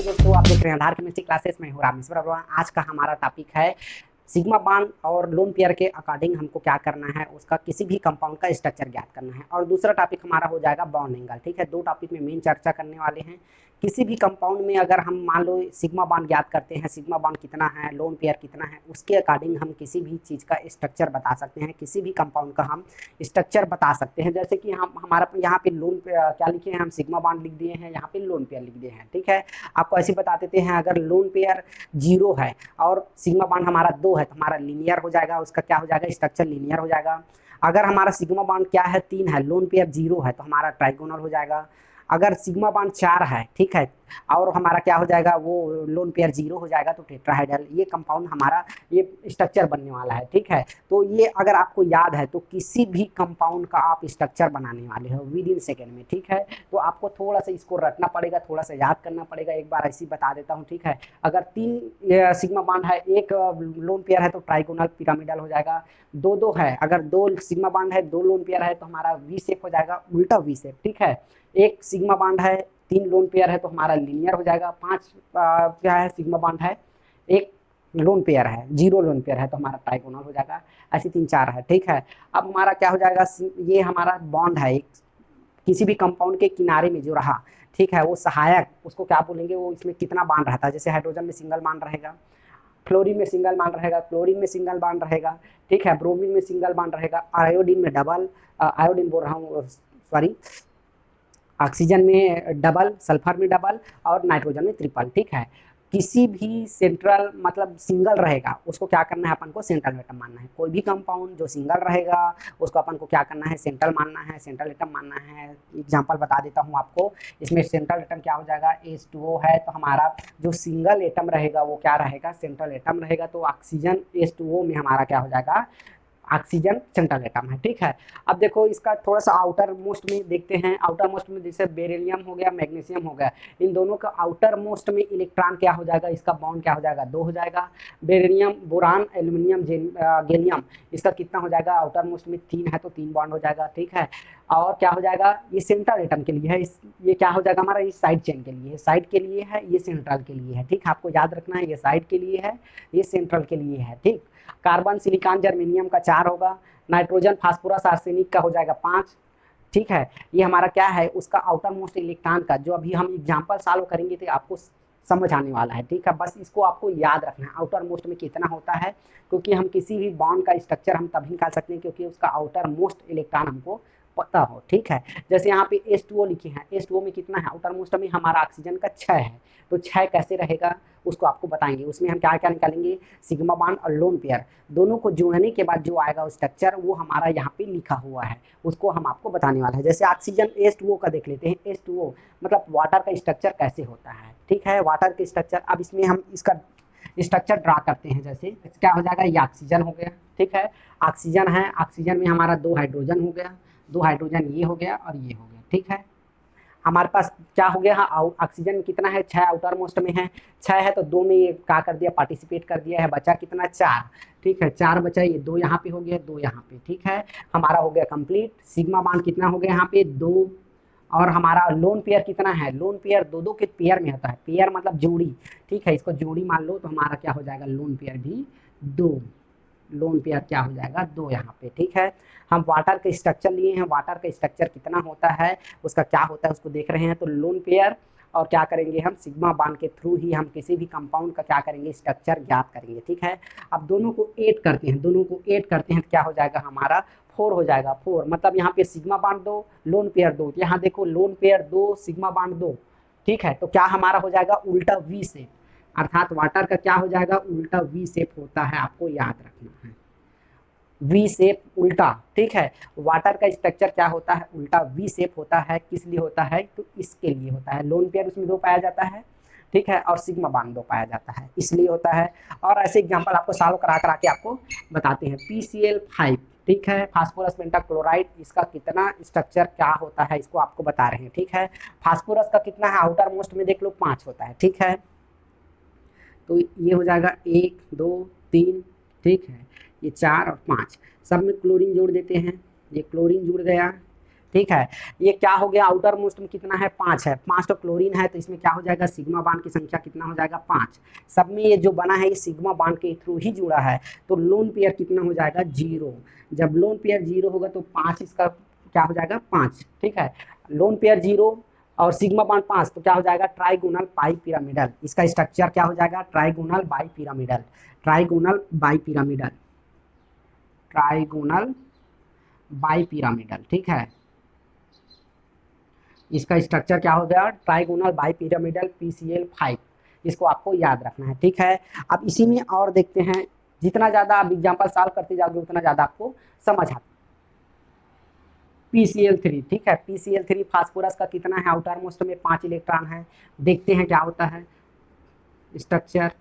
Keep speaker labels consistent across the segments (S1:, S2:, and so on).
S1: Hello दोस्तों, आप देख रहे हैं आधार केमिस्ट्री क्लासेस में हूँ रामेश्वर अग्रवाल। आज का हमारा टॉपिक है सिग्मा बॉन्ड और लोन पेयर के अकॉर्डिंग हमको क्या करना है, उसका किसी भी कंपाउंड का स्ट्रक्चर ज्ञात करना है। और दूसरा टॉपिक हमारा हो जाएगा बॉन्ड एंगल। ठीक है, दो टॉपिक में मेन चर्चा करने वाले हैं। किसी भी कंपाउंड में अगर हम मान लो सिग्मा बॉन्ड ज्ञात करते हैं, सिग्मा बॉन्ड कितना है, लोन पेयर कितना है, उसके अकॉर्डिंग हम किसी भी चीज़ का स्ट्रक्चर बता सकते हैं, किसी भी कंपाउंड का हम स्ट्रक्चर बता सकते हैं। जैसे कि हम हमारा यहाँ पे लोन पे क्या लिखे हैं, हम सिग्मा बॉन्ड लिख दिए हैं, यहाँ पे लोन पेयर लिख दिए हैं। ठीक है, आपको ऐसे बता देते हैं, अगर लोन पेयर 0 है और सिग्मा बॉन्ड हमारा 2 है तो हमारा लीनियर हो जाएगा, उसका क्या हो जाएगा, स्ट्रक्चर लीनियर हो जाएगा। अगर हमारा सिग्मा बॉन्ड क्या है, 3 है, लोन पेयर 0 है तो हमारा ट्राइगोनल हो जाएगा। अगर सिग्मा बॉन्ड 4 है, ठीक है, और हमारा क्या हो जाएगा, वो लोन पेयर 0 हो जाएगा तो टेट्राहेड्रल। ये कंपाउंड हमारा ये स्ट्रक्चर बनने वाला है। ठीक है, तो ये अगर आपको याद है तो किसी भी कंपाउंड का आप स्ट्रक्चर बनाने वाले हो विद इन सेकेंड में। ठीक है, तो आपको थोड़ा सा इसको रटना पड़ेगा, थोड़ा सा याद करना पड़ेगा। एक बार ऐसी बता देता हूँ। ठीक है, अगर 3 सिग्मा बॉन्ड है, एक लोन पेयर है तो ट्राइगोनल पिरामिडल हो जाएगा। 2-2 है, अगर 2 सिग्मा बॉन्ड है, 2 लोन पेयर है तो हमारा वी शेप हो जाएगा, उल्टा वी शेप। ठीक है, एक सिग्मा बॉन्ड है, 3 लोन पेयर है तो हमारा लीनियर हो जाएगा। 5 क्या है, सिग्मा बॉन्ड है, एक लोन पेयर है, 0 लोन पेयर है तो हमारा ट्राइगोनल हो जाएगा। ऐसे 3-4 है। ठीक है, अब हमारा क्या हो जाएगा, ये हमारा बॉन्ड है एक किसी भी कंपाउंड के किनारे में जो रहा, ठीक है, वो सहायक, उसको क्या बोलेंगे, वो इसमें कितना बॉन्ड रहता है। जैसे हाइड्रोजन में सिंगल बॉन्ड रहेगा, फ्लोरीन में सिंगल बॉन्ड रहेगा, क्लोरीन में सिंगल बॉन्ड रहेगा। ठीक है, ब्रोमीन में सिंगल बॉन्ड रहेगा, आयोडीन में डबल, आयोडीन बोल रहा हूँ, सॉरी, ऑक्सीजन में डबल, सल्फर में डबल और नाइट्रोजन में ट्रिपल। ठीक है, किसी भी सेंट्रल मतलब सिंगल रहेगा उसको क्या करना है, अपन को सेंट्रल एटम मानना है। कोई भी कंपाउंड जो सिंगल रहेगा उसको अपन को क्या करना है, सेंट्रल मानना है, सेंट्रल एटम मानना है। एग्जांपल बता देता हूँ आपको, इसमें सेंट्रल एटम क्या हो जाएगा, H2O है तो हमारा जो सिंगल एटम रहेगा वो क्या रहेगा, सेंट्रल एटम रहेगा। तो ऑक्सीजन H2O में हमारा क्या हो जाएगा, ऑक्सीजन सेंट्रल एटम है। ठीक है, अब देखो इसका थोड़ा सा आउटर मोस्ट में देखते हैं। आउटर मोस्ट में जैसे बेरिलियम हो गया, मैग्नीशियम हो गया, इन दोनों का आउटर मोस्ट में इलेक्ट्रॉन क्या हो जाएगा, इसका बॉन्ड क्या हो जाएगा, 2 हो जाएगा। बेरिलियम, बोरान, एल्यूमिनियम, गैलियम, इसका कितना हो जाएगा, आउटर मोस्ट में 3 है तो 3 बॉन्ड हो जाएगा। ठीक है, और क्या हो जाएगा, ये सेंट्रल एटम के लिए है, ये क्या हो जाएगा हमारा, ये साइड चेन के लिए है, साइड के लिए है, ये सेंट्रल के लिए है। ठीक है, आपको याद रखना है, ये साइड के लिए है, ये सेंट्रल के लिए है। ठीक, कार्बन, सिलिकॉन, जर्मेनियम का 4 होगा, नाइट्रोजन, फास्फोरस, आर्सेनिक का हो जाएगा 5। ठीक है, ये हमारा क्या है, उसका आउटर मोस्ट इलेक्ट्रॉन का, जो अभी हम एग्जांपल सॉल्व करेंगे तो आपको समझ आने वाला है। ठीक है, बस इसको आपको याद रखना है, आउटर मोस्ट में कितना होता है, क्योंकि हम किसी भी बॉन्ड का स्ट्रक्चर हम तभी निकाल सकते हैं क्योंकि उसका आउटर मोस्ट इलेक्ट्रॉन हमको पता हो। ठीक है, जैसे यहाँ पे H2O लिखे हैं, H2O में कितना है, आउटर मोस्ट में हमारा ऑक्सीजन का 6 है, तो 6 कैसे रहेगा उसको आपको बताएंगे। उसमें हम क्या क्या निकालेंगे, सिग्मा बॉन्ड और लोन पेयर दोनों को जोड़ने के बाद जो आएगा स्ट्रक्चर, वो हमारा यहाँ पे लिखा हुआ है, उसको हम आपको बताने वाला है। जैसे ऑक्सीजन H2O का देख लेते हैं, H2O मतलब वाटर का स्ट्रक्चर कैसे होता है। ठीक है, वाटर के स्ट्रक्चर, अब इसमें हम इसका स्ट्रक्चर ड्रा करते हैं। जैसे क्या हो जाएगा, ये ऑक्सीजन हो गया। ठीक है, ऑक्सीजन है, ऑक्सीजन में हमारा 2 हाइड्रोजन हो गया, 2 हाइड्रोजन ये हो गया और ये हो गया। ठीक है, हमारे पास क्या हो गया, हाँ, ऑक्सीजन कितना है, 6 आउटर मोस्ट में है, 6 है तो 2 में ये क्या कर दिया, पार्टिसिपेट कर दिया है, बचा कितना, 4। ठीक है, 4 बचा, ये 2 यहाँ पे हो गया, 2 यहाँ पे। ठीक है, हमारा हो गया कंप्लीट। सिग्मा बॉन्ड कितना हो गया यहाँ पे, 2। और हमारा लोन पेयर कितना है, लोन पेयर 2-2 के पेयर में होता है, पेयर मतलब जोड़ी। ठीक है, इसको जोड़ी मान लो तो हमारा क्या हो जाएगा, लोन पेयर भी 2, लोन पेयर क्या हो जाएगा, 2 यहाँ पे। ठीक है, हम वाटर का स्ट्रक्चर लिए हैं, वाटर का स्ट्रक्चर कितना होता है, उसका क्या होता है उसको देख रहे हैं। तो लोन पेयर और क्या करेंगे, हम सिग्मा बॉन्ड के थ्रू ही हम किसी भी कंपाउंड का क्या करेंगे, स्ट्रक्चर ज्ञात करेंगे। ठीक है, अब दोनों को ऐड करते हैं, दोनों को ऐड करते हैं तो क्या हो जाएगा, हमारा 4 हो जाएगा। 4 मतलब यहाँ पे सिग्मा बॉन्ड 2, लोन पेयर 2, यहाँ देखो लोन पेयर 2, सिग्मा बॉन्ड 2। ठीक है, तो क्या हमारा हो जाएगा, उल्टा वी शेप, अर्थात वाटर का क्या हो जाएगा, उल्टा वी शेप होता है, आपको याद रखना है, वी शेप उल्टा। ठीक है, वाटर का स्ट्रक्चर क्या होता है, उल्टा वी शेप होता है। किस लिए होता है, तो इसके लिए होता है, लोन पेयर उसमें 2 पाया जाता है। ठीक है, और सिग्मा बॉन्ड 2 पाया जाता है, इसलिए होता है। और ऐसे एग्जांपल आपको सॉल्व करा करा के आपको बताते हैं। PCl5, ठीक है, फास्फोरस पेंटाक्लोराइड, इसका कितना स्ट्रक्चर क्या होता है इसको आपको बता रहे हैं। ठीक है, फास्फोरस का कितना है, आउटर मोस्ट में देख लो 5 होता है। ठीक है, तो ये हो जाएगा 1 2 3। ठीक है, ये 4 और 5, सब में क्लोरीन जोड़ देते हैं, ये क्लोरीन जुड़ गया। ठीक है। ये क्या हो गया, आउटर मोस्ट में कितना है, 5 है, 5 तो क्लोरीन है, तो इसमें क्या हो जाएगा, सिग्मा बॉन्ड की संख्या कितना हो जाएगा, 5। सब में ये जो बना है ये सिग्मा बॉन्ड के थ्रू ही जुड़ा है, तो लोन पेयर कितना हो जाएगा, 0। जब लोन पेयर 0 होगा तो 5 इसका क्या हो जाएगा, 5। ठीक है, लोन पेयर 0 और सिग्मा बॉन्ड 5, तो क्या हो जाएगा, ट्राइगोनल बाई पिरामिडल। इसका स्ट्रक्चर क्या हो जाएगा, trigonal bi pyramidal, trigonal bi pyramidal, trigonal bi pyramidal. ठीक है, इसका स्ट्रक्चर क्या हो गया, ट्राइगोनल बाई पिरामिडल PCl5। इसको आपको याद रखना है। ठीक है, अब इसी में और देखते हैं, जितना ज़्यादा आप एग्जाम्पल सॉल्व करते जाओगे उतना ज़्यादा आपको समझ आता। PCl3, ठीक है, PCl3 फास्फोरस का कितना है, आउटर मोस्ट में 5 इलेक्ट्रॉन है। देखते हैं क्या होता है स्ट्रक्चर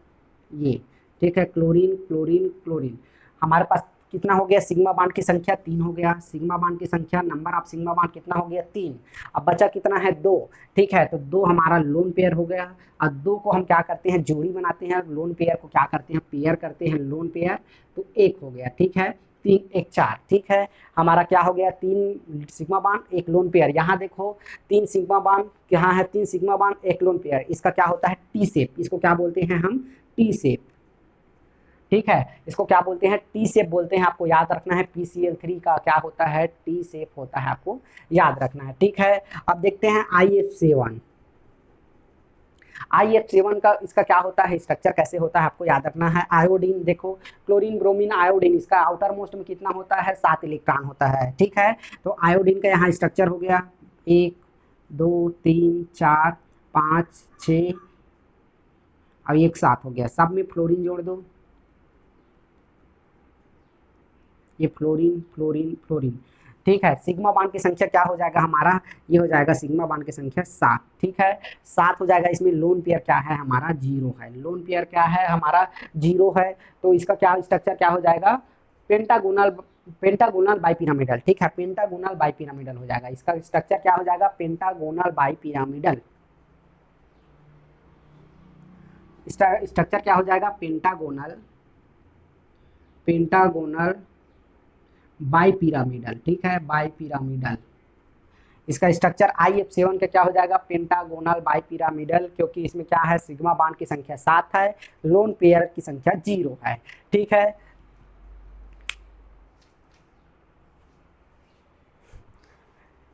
S1: ये। ठीक है, क्लोरीन क्लोरीन क्लोरीन, हमारे पास कितना हो गया, सिग्मा बॉन्ड की संख्या 3 हो गया, सिग्मा बॉन्ड की संख्या, नंबर ऑफ सिग्मा बॉन्ड कितना हो गया, 3। अब बचा कितना है, 2। ठीक है, तो 2 हमारा लोन पेयर हो गया। और 2 को हम क्या करते हैं, जोड़ी बनाते हैं, लोन पेयर को क्या करते हैं, पेयर करते हैं, लोन पेयर, तो 1 हो गया। ठीक है, 3 1 4। ठीक है, हमारा क्या हो गया, 3 सिग्मा बॉन्ड 1 लोन पेयर। यहाँ देखो 3 सिग्मा बॉन्ड, यहाँ है 3 सिग्मा बॉन्ड 1 लोन पेयर, इसका क्या होता है, टी शेप। इसको क्या बोलते हैं हम, टी शेप। ठीक है, इसको क्या बोलते हैं, टी शेप बोलते हैं। आपको याद रखना है PCl3 का क्या होता है, टी शेप होता है, आपको याद रखना है। ठीक है, अब देखते हैं IF7। IF7 का इसका क्या होता है, स्ट्रक्चर कैसे होता है, आपको याद रखना है। आयोडीन देखो, क्लोरीन ब्रोमीन आयोडीन, इसका आउटर मोस्ट में कितना होता है, 7 इलेक्ट्रॉन होता है। ठीक है, तो आयोडीन का यहाँ स्ट्रक्चर हो गया 1 2 3 4 5 6 और 1 7 हो गया। सब में फ्लोरीन जोड़ दो, ये फ्लोरीन फ्लोरीन फ्लोरीन। ठीक है, सिग्मा बॉन्ड की संख्या क्या हो जाएगा हमारा, ये हो जाएगा सिग्मा बॉन्ड की संख्या 7। ठीक है, 7 हो जाएगा। इसमें लोन पेयर क्या है हमारा, 0 है। लोन पेयर क्या है हमारा, 0 है, तो इसका क्या स्ट्रक्चर क्या हो जाएगा, पेंटागोनल, पेंटागोनल बाई पिरामिडल। ठीक है, पेंटागोनल बाई पिरामिडल हो जाएगा। इसका स्ट्रक्चर क्या हो जाएगा, पेंटागोनल बाई पिरामिडल। स्ट्रक्चर क्या हो जाएगा, पेंटागोनल, पेंटागोनल बाई पिरामिडल। ठीक है, बाई पिरामिडल। इसका स्ट्रक्चर IF7 का क्या हो जाएगा, पेंटागोनल बाई पिरामिडल, क्योंकि इसमें क्या है, सिग्मा बॉन्ड की संख्या 7 है, लोन पेयर की संख्या 0 है। ठीक है,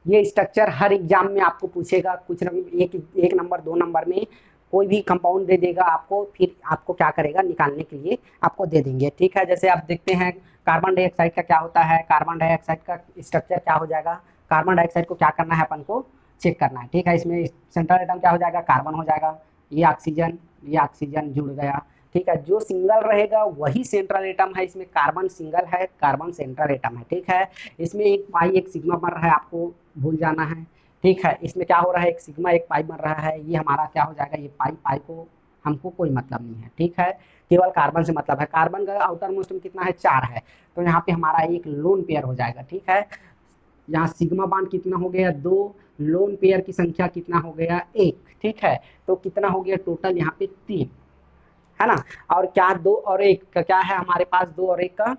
S1: ये स्ट्रक्चर हर एग्जाम में आपको पूछेगा, कुछ न एक नंबर 2 नंबर में कोई भी कंपाउंड दे देगा आपको, फिर आपको क्या करेगा, निकालने के लिए आपको दे देंगे। ठीक है, जैसे आप देखते हैं कार्बन डाइऑक्साइड का क्या होता है, कार्बन डाइऑक्साइड का स्ट्रक्चर क्या हो जाएगा, कार्बन डाइऑक्साइड को क्या करना है अपन को, चेक करना है। ठीक है, इसमें सेंट्रल एटम क्या हो जाएगा, कार्बन हो जाएगा, ये ऑक्सीजन जुड़ गया। ठीक है, जो सिंगल रहेगा वही सेंट्रल एटम है, इसमें कार्बन सिंगल है, कार्बन सेंट्रल एटम है। ठीक है, इसमें एक पाई एक सिग्मा बन रहा है, आपको भूल जाना है। ठीक है, इसमें क्या हो रहा है, एक सिग्मा एक पाई बन रहा है, ये हमारा क्या हो जाएगा, ये पाई, पाई को हमको कोई मतलब नहीं है। ठीक है, केवल कार्बन से मतलब है। कार्बन का आउटर मोस्ट में कितना है, 4 है, तो यहाँ पे हमारा एक लोन पेयर हो जाएगा। ठीक है, यहाँ सिग्मा बॉन्ड कितना हो गया, 2, लोन पेयर की संख्या कितना हो गया, 1। ठीक है, तो कितना हो गया टोटल यहाँ पे 3, है ना। और क्या 2 और 1 का क्या है हमारे पास, 2 और 1 का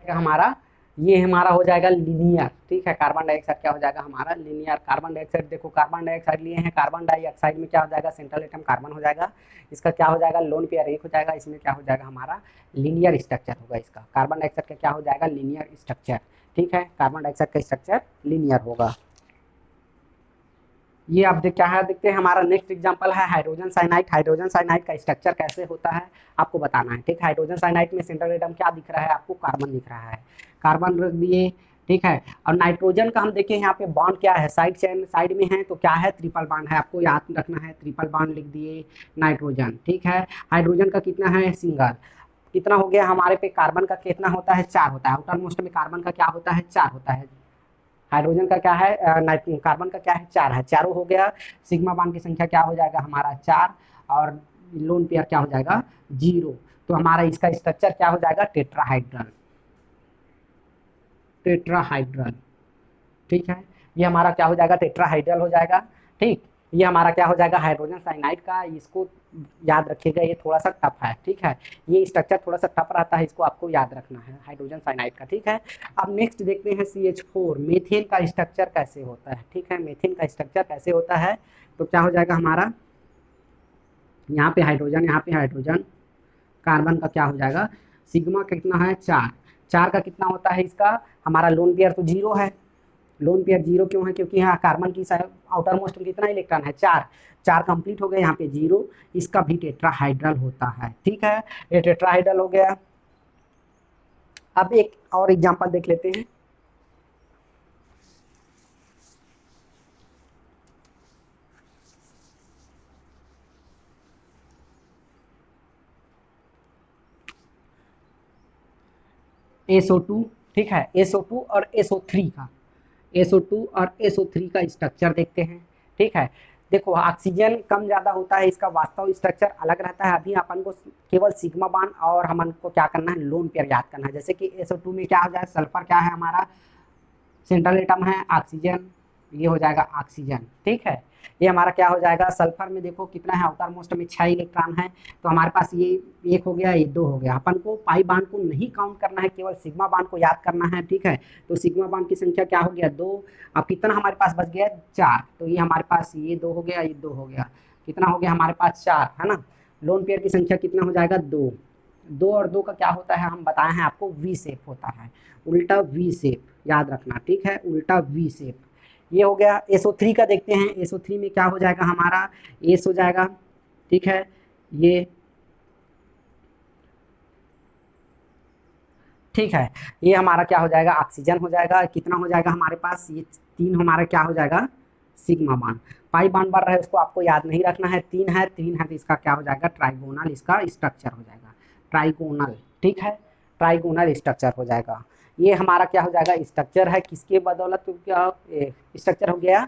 S1: हमारा, ये हमारा हो जाएगा लीनियर। ठीक है, कार्बन डाइऑक्साइड क्या हो जाएगा हमारा, लीनियर। कार्बन डाइऑक्साइड देखो, कार्बन डाइऑक्साइड लिए हैं, कार्बन डाइऑक्साइड में क्या हो जाएगा, सेंट्रल एटम कार्बन हो जाएगा, इसका क्या हो जाएगा, लोन पेयर 1 हो जाएगा, इसमें क्या हो जाएगा हमारा, लीनियर स्ट्रक्चर होगा इसका। कार्बन डाइऑक्साइड का क्या हो जाएगा, लीनियर स्ट्रक्चर। ठीक है, कार्बन डाइऑक्साइड का स्ट्रक्चर लीनियर होगा। ये आप देख क्या है, देखते हैं हमारा नेक्स्ट एग्जांपल है हाइड्रोजन साइनाइड। हाइड्रोजन साइनाइड का स्ट्रक्चर कैसे होता है आपको बताना है। ठीक, हाइड्रोजन साइनाइड में सेंट्रल एटम क्या दिख रहा है आपको, कार्बन दिख रहा है, कार्बन रख दिए। ठीक है, और नाइट्रोजन का हम देखिए यहाँ पे बॉन्ड क्या है, साइड चेन साइड में है, तो क्या है, ट्रिपल बॉन्ड है, आपको याद रखना है, ट्रिपल बॉन्ड लिख दिए नाइट्रोजन। ठीक है, हाइड्रोजन का कितना है, सिंगल। कितना हो गया हमारे पे, कार्बन का कितना होता है, 4 होता है, आउटर मोस्ट में कार्बन का क्या होता है, 4 होता है। हाइड्रोजन का क्या है, कार्बन का क्या है, 4 है, चारों हो गया। सिग्मा बॉन्ड की संख्या क्या हो जाएगा हमारा, 4, और लोन पेयर क्या हो जाएगा, 0। तो हमारा इसका स्ट्रक्चर क्या हो जाएगा, टेट्राहाइड्रल, टेट्राहाइड्रल। ठीक है, ये हमारा क्या हो जाएगा, टेट्राहाइड्रल हो जाएगा। ठीक, ये हमारा क्या हो जाएगा हाइड्रोजन साइनाइड का। इसको याद रखिएगा, ये थोड़ा सा टफ है, ठीक है, ये स्ट्रक्चर थोड़ा सा टफ रहता है, इसको आपको याद रखना है हाइड्रोजन साइनाइड का, ठीक है। अब नेक्स्ट देखते हैं CH4 मीथेन का स्ट्रक्चर कैसे होता है, ठीक है, मीथेन का स्ट्रक्चर कैसे होता है। तो क्या हो जाएगा हमारा, यहाँ पे हाइड्रोजन, यहाँ पे हाइड्रोजन, कार्बन का क्या हो जाएगा, सिग्मा कितना है 4, 4 का कितना होता है इसका, हमारा लोन पेयर तो 0 है। लोन पेयर 0 क्यों है, क्योंकि यहाँ कार्बन की आउटर मोस्ट में कितना इलेक्ट्रॉन है 4, 4 कंप्लीट हो गया, यहाँ पे 0, इसका भी टेट्राहाइड्रल होता है, ठीक है, ये टेट्राहाइड्रल हो गया। अब एक और एग्जांपल देख लेते हैं। SO2, ठीक है, SO2 और SO3 का, SO2 और SO3 का स्ट्रक्चर देखते हैं, ठीक है। देखो ऑक्सीजन कम ज़्यादा होता है, इसका वास्तव स्ट्रक्चर अलग रहता है। अभी अपन को केवल सिग्मा बांड और हमन को क्या करना है, लोन पेयर याद करना है। जैसे कि SO2 में क्या हो जाए, सल्फर क्या है हमारा, सेंट्रल एटम है, ऑक्सीजन, ये हो जाएगा ऑक्सीजन, ठीक है। ये हमारा क्या हो जाएगा, सल्फर में देखो कितना है, आउटर मोस्ट में 6 इलेक्ट्रॉन है, तो हमारे पास ये 1 हो गया, ये 2 हो गया। अपन को पाई बांड को नहीं काउंट करना है, केवल सिग्मा बांड को याद करना है, ठीक है। तो सिग्मा बांड की संख्या क्या हो गया 2। अब कितना हमारे पास बच गया 4, तो ये हमारे पास ये 2 हो गया, ये 2 हो गया, कितना हो गया हमारे पास 4, है ना। लोन पेयर की संख्या कितना हो जाएगा 2, 2 और 2 का क्या होता है, हम बताए हैं आपको वी शेप होता है, उल्टा वी शेप याद रखना, ठीक है, उल्टा वी शेप। ये हो गया। SO3 का देखते हैं, SO3 में क्या हो जाएगा हमारा, एस हो जाएगा, ठीक है, ये ठीक है, ये हमारा क्या हो जाएगा ऑक्सीजन हो जाएगा, कितना हो जाएगा हमारे पास, ये 3 हमारा क्या हो जाएगा सिग्मा बांड। पाई बांड बढ़ रहा है, उसको आपको याद नहीं रखना है, 3 है, 3 है, तो इसका क्या हो जाएगा ट्राइगोनल, इसका स्ट्रक्चर हो जाएगा ट्राइगोनल, ठीक है, ट्राइगोनल स्ट्रक्चर हो जाएगा। ये हमारा क्या हो जाएगा स्ट्रक्चर है, किसके बदौलत, क्या स्ट्रक्चर हो गया।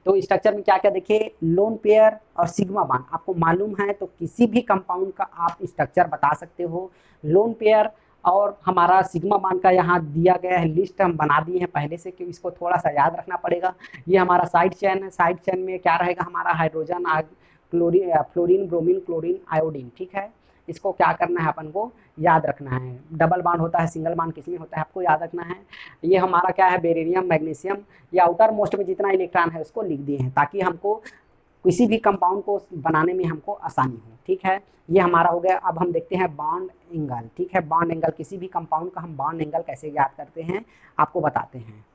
S1: तो स्ट्रक्चर में क्या क्या देखिए, लोन पेयर और सिग्मा बांड आपको मालूम है, तो किसी भी कंपाउंड का आप स्ट्रक्चर बता सकते हो। लोन पेयर और हमारा सिग्मा बांड का यहाँ दिया गया है, लिस्ट हम बना दिए हैं पहले से, कि इसको थोड़ा सा याद रखना पड़ेगा। ये हमारा साइड चेन है, साइड चेन में क्या रहेगा हमारा hydrogen, chlorine, fluorine, bromine, chlorine, iodine, ठीक है। इसको क्या करना है अपन को याद रखना है। डबल बांड होता है, सिंगल बांड किसमें होता है आपको याद रखना है। ये हमारा क्या है बेरिलियम, मैग्नीशियम, या आउटर मोस्ट में जितना इलेक्ट्रॉन है उसको लिख दिए हैं, ताकि हमको किसी भी कंपाउंड को बनाने में हमको आसानी हो, ठीक है। ये हमारा हो गया। अब हम देखते हैं बॉन्ड एंगल, ठीक है, बॉन्ड एंगल, किसी भी कंपाउंड का हम बॉन्ड एंगल कैसे याद करते हैं आपको बताते हैं,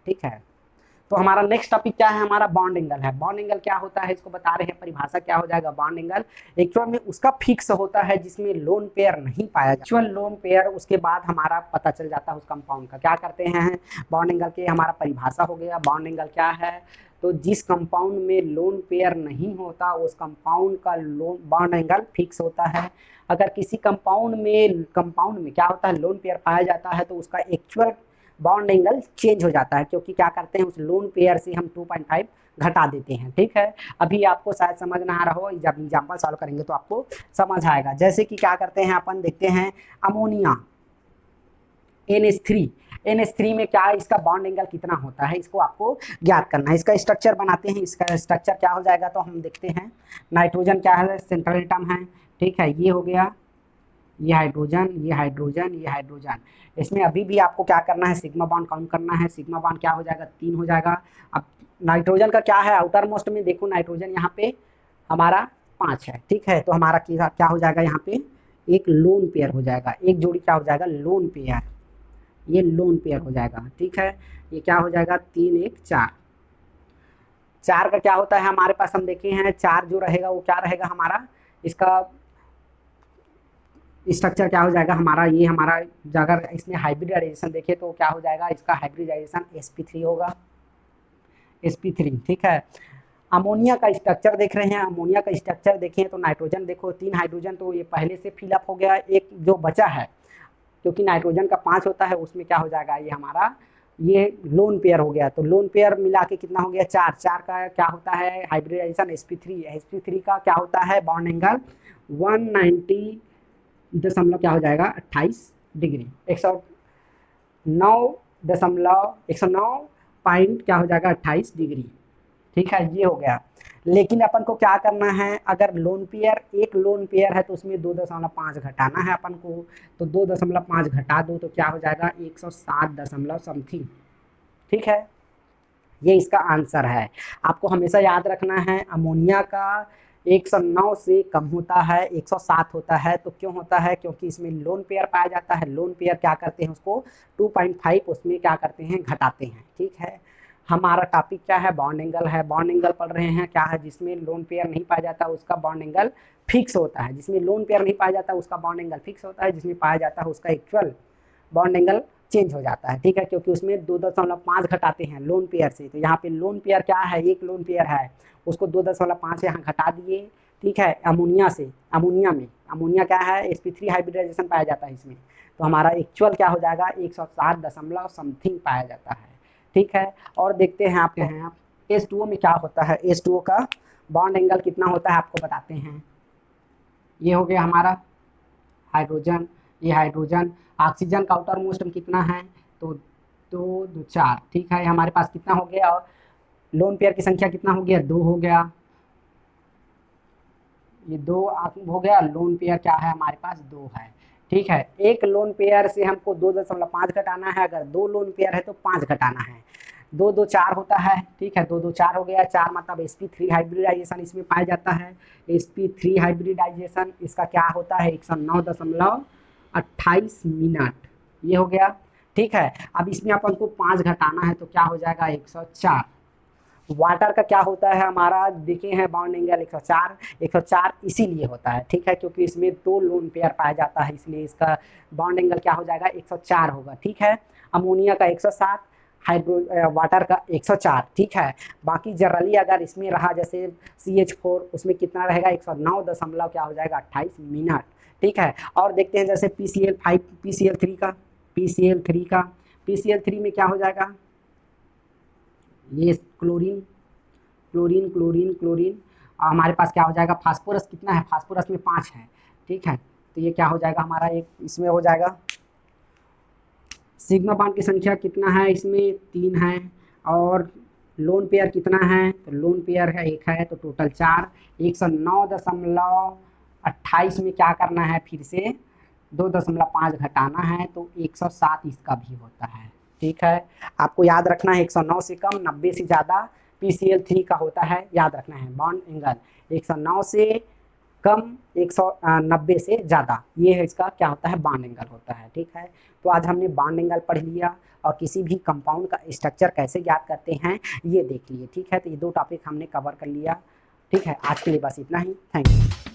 S1: ठीक है। तो हमारा नेक्स्ट टॉपिक क्या है, हमारा बॉन्ड एंगल है। बॉन्ड एंगल क्या होता है इसको बता रहे हैं, परिभाषा क्या हो जाएगा बॉन्ड एंगल। एक्चुअल में उसका फिक्स होता है जिसमें लोन पेयर नहीं पाया जाता, एक्चुअल लोन पेयर, उसके बाद हमारा पता चल जाता है उस कंपाउंड का। क्या करते हैं बॉन्ड एंगल के, हमारा परिभाषा हो गया बॉन्ड एंगल क्या है। तो जिस कंपाउंड में लोन पेयर नहीं होता उस कंपाउंड का लोन बॉन्ड एंगल फिक्स होता है। अगर किसी कंपाउंड में क्या होता है लोन पेयर पाया जाता है, तो उसका एक्चुअल बॉन्ड एंगल चेंज हो जाता है, क्योंकि क्या करते हैं उस लोन पेयर से हम 2.5 घटा देते हैं, ठीक है। अभी आपको शायद समझ ना आ रहा हो, जब एग्जाम्पल सॉल्व करेंगे तो आपको समझ आएगा। जैसे कि क्या करते हैं अपन देखते हैं अमोनिया NH3 में क्या है, इसका बॉन्ड एंगल कितना होता है, इसको आपको ज्ञात करना है। इसका स्ट्रक्चर बनाते हैं, इसका स्ट्रक्चर क्या हो जाएगा, तो हम देखते हैं नाइट्रोजन क्या है, सेंट्रल एटम है, ठीक है, ये हो गया, ये हाइड्रोजन, ये हाइड्रोजन, ये हाइड्रोजन। इसमें अभी भी आपको क्या करना है सिग्मा बॉन्ड काउंट करना है। सिग्मा बॉन्ड क्या हो जाएगा 3 हो जाएगा। अब नाइट्रोजन का क्या है, आउटर मोस्ट में देखो नाइट्रोजन यहाँ पे हमारा 5 है, ठीक है। तो हमारा क्या हो जाएगा यहाँ पे एक लोन पेयर हो जाएगा, एक जोड़ी क्या हो जाएगा लोन पेयर, ये लोन पेयर हो जाएगा, ठीक है। ये क्या हो जाएगा 3 1 4। 4 का क्या होता है हमारे पास, हम देखे हैं 4 जो रहेगा वो क्या रहेगा हमारा, इसका स्ट्रक्चर क्या हो जाएगा हमारा, ये हमारा अगर इसमें हाइब्रिडाइजेशन देखे तो क्या हो जाएगा, इसका हाइब्रिडाइजेशन sp3 होगा, sp3, ठीक है। अमोनिया का स्ट्रक्चर देख रहे हैं, अमोनिया का स्ट्रक्चर देखें तो नाइट्रोजन देखो 3 हाइड्रोजन, तो ये पहले से फिलअप हो गया। एक जो बचा है, क्योंकि नाइट्रोजन का 5 होता है, उसमें क्या हो जाएगा ये हमारा ये लोन पेयर हो गया। तो लोन पेयर मिला के कितना हो गया 4, 4 का क्या होता है हाइब्रिडाइजेशन sp3 का क्या होता है बॉन्ड एंगल 190 दशमलव क्या हो जाएगा 28 डिग्री, 109 दशमलव 109 पॉइंट क्या हो जाएगा 28 डिग्री, ठीक है, ये हो गया। लेकिन अपन को क्या करना है, अगर लोन पेयर एक लोन पेयर है तो उसमें 2.5 घटाना है अपन को। तो 2.5 घटा दो तो क्या हो जाएगा 107 दशमलव समथिंग। ठीक है, ये इसका आंसर है। आपको हमेशा याद रखना है अमोनिया का 109 से कम होता है, 107 होता है। तो क्यों होता है, क्योंकि इसमें लोन पेयर पाया जाता है। लोन पेयर क्या करते हैं, उसको 2.5 उसमें क्या करते हैं, घटाते हैं। ठीक है, हमारा टॉपिक क्या है, बॉन्ड एंगल है। बॉन्ड एंगल पढ़ रहे हैं, क्या है, जिसमें लोन पेयर नहीं पाया जाता उसका बॉन्ड एंगल फिक्स होता है। जिसमें लोन पेयर नहीं पाया जाता उसका बॉन्ड एंगल फिक्स होता है, जिसमें पाया जाता है उसका एक्चुअल बॉन्ड एंगल चेंज हो जाता है। ठीक है, क्योंकि उसमें 2.5 घटाते हैं लोन पेयर से। तो यहाँ पे लोन पेयर क्या है, एक लोन पेयर है, उसको 2.5 यहाँ घटा दिए। ठीक है, अमोनिया से, अमोनिया क्या है, sp3 हाइब्रिडाइजेशन पाया जाता है इसमें। तो हमारा एक्चुअल क्या हो जाएगा 107 दशमलव समथिंग पाया जाता है। ठीक है, और देखते हैं आप H2O में क्या होता है। H2O का बॉन्ड एंगल कितना होता है आपको बताते हैं। ये हो गया हमारा हाइड्रोजन, ये हाइड्रोजन। ऑक्सीजन का आउटर मोस्ट में कितना है, तो 2 2 4। ठीक है, हमारे पास कितना हो गया, और लोन पेयर की संख्या कितना हो गया, 2 हो गया। ये 2 हो गया। लोन पेयर क्या है हमारे पास, 2 है। ठीक है, एक लोन पेयर से हमको 2.5 घटाना है, अगर 2 लोन पेयर है तो 5 घटाना है। 2 2 4 होता है। ठीक है, 2 2 4 हो गया। 4 मतलब sp3 हाइब्रिडाइजेशन इसमें पाया जाता है। sp3 हाइब्रिडाइजेशन इसका क्या होता है 109.28 मिनट। ये हो गया। ठीक है, अब इसमें अपन को 5 घटाना है तो क्या हो जाएगा 104। वाटर का क्या होता है हमारा, देखे हैं बॉन्ड एंगल 104। 104 इसीलिए होता है, ठीक है, क्योंकि इसमें 2 लोन पेयर पाया जाता है, इसलिए इसका बॉन्ड एंगल क्या हो जाएगा 104 होगा। ठीक है, अमोनिया का 107, वाटर का 104। ठीक है, बाकी जनरली अगर इसमें रहा जैसे CH4 उसमें कितना रहेगा 109 दशमलव क्या हो जाएगा 28 मिनट। ठीक है, और देखते हैं जैसे PCl5 PCl3 में क्या हो जाएगा, ये क्लोरीन क्लोरीन क्लोरीन क्लोरीन। हमारे पास क्या हो जाएगा, फास्फोरस कितना है, फास्फोरस में 5 है। ठीक है, तो ये क्या हो जाएगा हमारा, एक इसमें हो जाएगा सिग्मा बॉन्ड की संख्या कितना है, इसमें 3 है। और लोन पेयर कितना है, तो लोन पेयर है 1 है, तो टोटल 4। 109.28 में क्या करना है, फिर से 2.5 घटाना है, तो 107 इसका भी होता है। ठीक है, आपको याद रखना है 109 से कम, 90 से ज़्यादा PCl3 का होता है, याद रखना है। बॉन्ड एंगल 109 से कम, 190 से ज़्यादा, ये है इसका क्या होता है, बॉन्ड एंगल होता है। ठीक है, तो आज हमने बॉन्ड एंगल पढ़ लिया और किसी भी कंपाउंड का स्ट्रक्चर कैसे ज्ञात करते हैं ये देख लिए। ठीक है, तो ये 2 टॉपिक हमने कवर कर लिया। ठीक है, आज के लिए बस इतना ही। Thank you.